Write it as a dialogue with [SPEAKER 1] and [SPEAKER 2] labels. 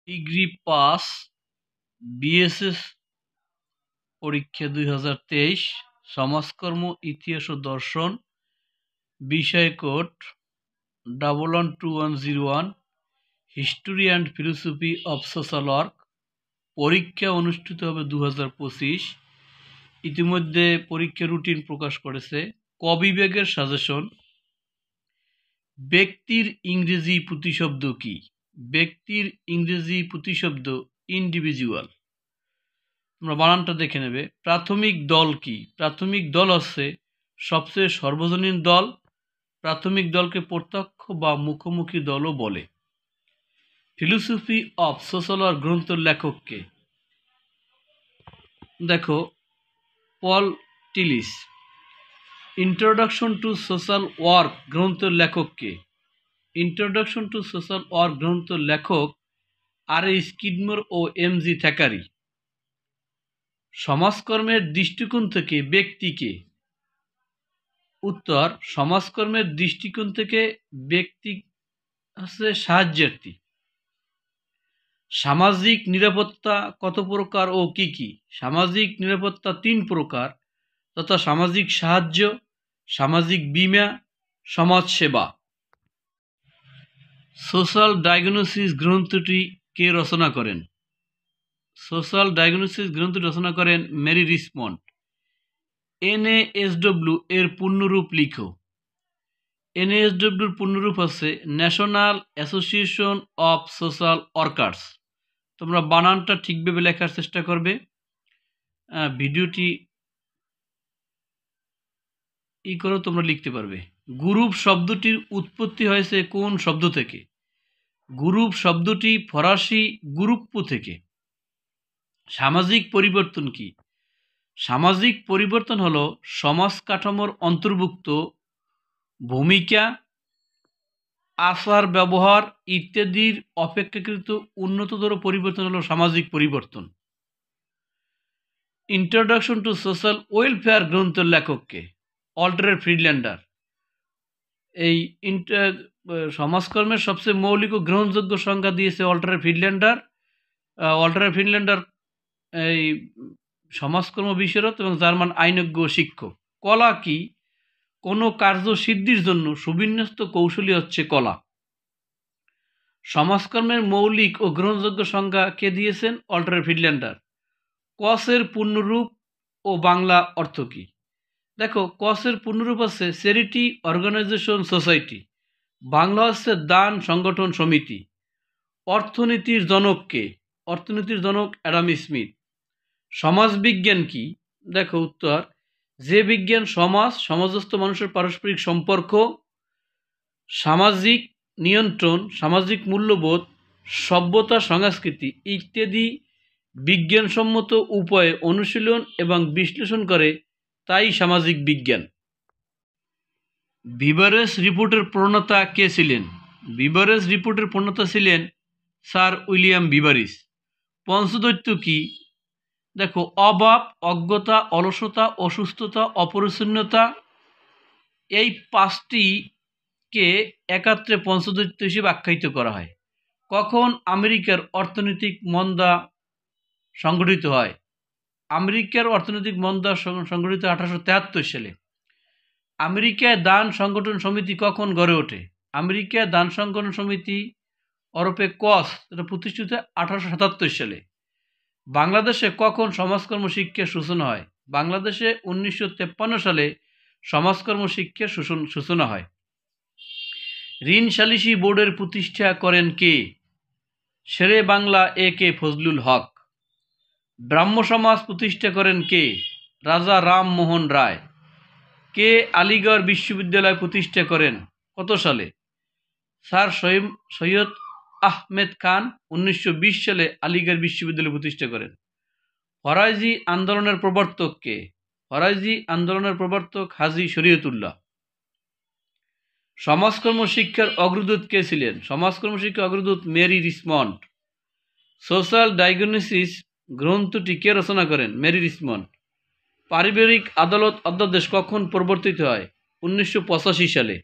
[SPEAKER 1] Degree pass BSS পরীক্ষা 2023 সমাজকর্ম ইতিহাস ও দর্শন বিষয় code 112101 history and philosophy of social work পরীক্ষা অনুষ্ঠিত হবে 2025। ইতিমধ্যে পরীক্ষা রুটিন প্রকাশ করেছে। ক বিভাগের সাজেশন। ব্যক্তির ইংরেজি প্রতিশব্দ কি? ব্যক্তির ইংরেজি প্রতিশব্দ ইন্ডিভিজুয়াল। তোমরা বানানটা দেখে নেবে। প্রাথমিক দল কি? প্রাথমিক দল হচ্ছে সবচেয়ে সর্বজনীন দল। প্রাথমিক দলকে প্রত্যক্ষ বা মুখোমুখি দলও বলে। ফিলোসফি অফ সোশ্যাল ওয়ার্ক গ্রন্থের লেখককে দেখো, পল টিলিস। ইন্ট্রোডাকশন টু সোশ্যাল ওয়ার্ক গ্রন্থের লেখককে? ইন্ট্রোডাকশন টু সোশ্যাল ওয়ার্ক গ্রন্থের লেখক আর.এ. স্কিডমোর ও এম.জি. থ্যাকারি। সমাজকর্মের দৃষ্টিকোণ থেকে ব্যক্তিকে? উত্তর, সমাজকর্মের দৃষ্টিকোণ থেকে ব্যক্তি হচ্ছে সাহায্যার্থী। সামাজিক নিরাপত্তা কত প্রকার ও কি কি? সামাজিক নিরাপত্তা 3 প্রকার, তথা সামাজিক সাহায্য, সামাজিক বীমা, সমাজসেবা। সোশ্যাল ডায়াগনোসিস গ্রন্থটি কে রচনা করেন? সোশ্যাল ডায়াগনোসিস গ্রন্থটি রচনা করেন মেরি রিচমন্ড। এনএএসডব্লিউ এর পূর্ণরূপ লিখো। এনএএসডব্লিউর পূর্ণরূপ হচ্ছে national association of social workers. তোমরা বানানটা ঠিকভাবে লেখার চেষ্টা করবে। ভিডিওটি করো, তোমরা লিখতে পারবে। গ্রুপ শব্দটির উৎপত্তি হয়েছে কোন শব্দ থেকে? গ্রুপ শব্দটি ফরাসি গ্রুপ্পো থেকে। সামাজিক পরিবর্তন কি? সামাজিক পরিবর্তন হলো সমাজ কাঠামোর অন্তর্ভুক্ত ভূমিকা, আচার ব্যবহার ইত্যাদির অপেক্ষাকৃত উন্নততর পরিবর্তন হলো সামাজিক পরিবর্তন। ইন্ট্রোডাকশন টু সোশ্যাল ওয়েলফেয়ার গ্রন্থের লেখককে? অল্টার ফ্রিডল্যান্ডার। এই সমাজকর্মের সবচেয়ে মৌলিক ও গ্রহণযোগ্য সংজ্ঞা দিয়েছে অল্টার ফ্রিডল্যান্ডার। অল্টার ফ্রিডল্যান্ডার এই সমাজকর্ম বিশারদ এবং জার্মান আইনজ্ঞ শিক্ষক। কলা কি? কোনো কার্য সিদ্ধির জন্য সুবিন্যস্ত কৌশলী হচ্ছে কলা। সমাজকর্মের মৌলিক ও গ্রহণযোগ্য সংজ্ঞা কে দিয়েছেন? অল্টার ফ্রিডল্যান্ডার। কসের পূর্ণরূপ ও বাংলা অর্থ কি? দেখো, কসের পূর্ণরূপ হচ্ছে চ্যারিটি অর্গানাইজেশন সোসাইটি, বাংলা হচ্ছে দান সংগঠন সমিতি। অর্থনীতির জনক কে? অর্থনীতির জনক অ্যাডাম স্মিথ। সমাজবিজ্ঞান কি? দেখো উত্তর, যে বিজ্ঞান সমাজস্থ মানুষের পারস্পরিক সম্পর্ক, সামাজিক নিয়ন্ত্রণ, সামাজিক মূল্যবোধ, সভ্যতা সংস্কৃতি ইত্যাদি বিজ্ঞানসম্মত উপায়ে অনুশীলন এবং বিশ্লেষণ করে, তাই সামাজিক বিজ্ঞান। বিভারেজ রিপোর্টের প্রণেতা কে ছিলেন? বিভারেজ রিপোর্টের প্রণেতা ছিলেন স্যার উইলিয়াম বিভারিজ। পঞ্চদৈত্য কি? দেখো, অভাব, অজ্ঞতা, অলসতা, অসুস্থতা, অপরিচ্ছন্নতা, এই 5টিকে একাত্রে পঞ্চদৈত্য হিসেবে আখ্যায়িত করা হয়। কখন আমেরিকার অর্থনৈতিক মন্দা সংঘটিত হয়? আমেরিকার অর্থনৈতিক মন্দা সংঘটিত 1873 সালে। আমেরিকায় দান সংগঠন সমিতি কখন গড়ে ওঠে? আমেরিকায় দান সংগঠন সমিতি ওরফে কস, এটা প্রতিষ্ঠিত 1877 সালে। বাংলাদেশে কখন সমাজকর্ম শিক্ষার সূচনা হয়? বাংলাদেশে 1953 সালে সমাজকর্ম শিক্ষার সূচনা হয়। ঋণ সালিসি বোর্ডের প্রতিষ্ঠা করেন কে? শেরে বাংলা এ কে ফজলুল হক। ব্রাহ্ম সমাজ প্রতিষ্ঠা করেন কে? রাজা রামমোহন রায়। কে আলিগড় বিশ্ববিদ্যালয় প্রতিষ্ঠা করেন? কত সালে? স্যার সৈয়দ আহমেদ খান 1920 সালে আলিগড় বিশ্ববিদ্যালয় প্রতিষ্ঠা করেন। ফরাজি আন্দোলনের প্রবর্তক কে? ফরাজি আন্দোলনের প্রবর্তক হাজী শরীয়তুল্লাহ। সমাজকর্ম শিক্ষার অগ্রদূত কে ছিলেন? সমাজকর্ম শিক্ষার অগ্রদূত মেরি রিচমন্ড। সোশ্যাল ডায়াগনোসিস গ্রন্থটি কে রচনা করেন? Mary Richmond. পারিবারিক আদালত অধ্যাদেশ কখন প্রবর্তিত হয়? 1985 সালে।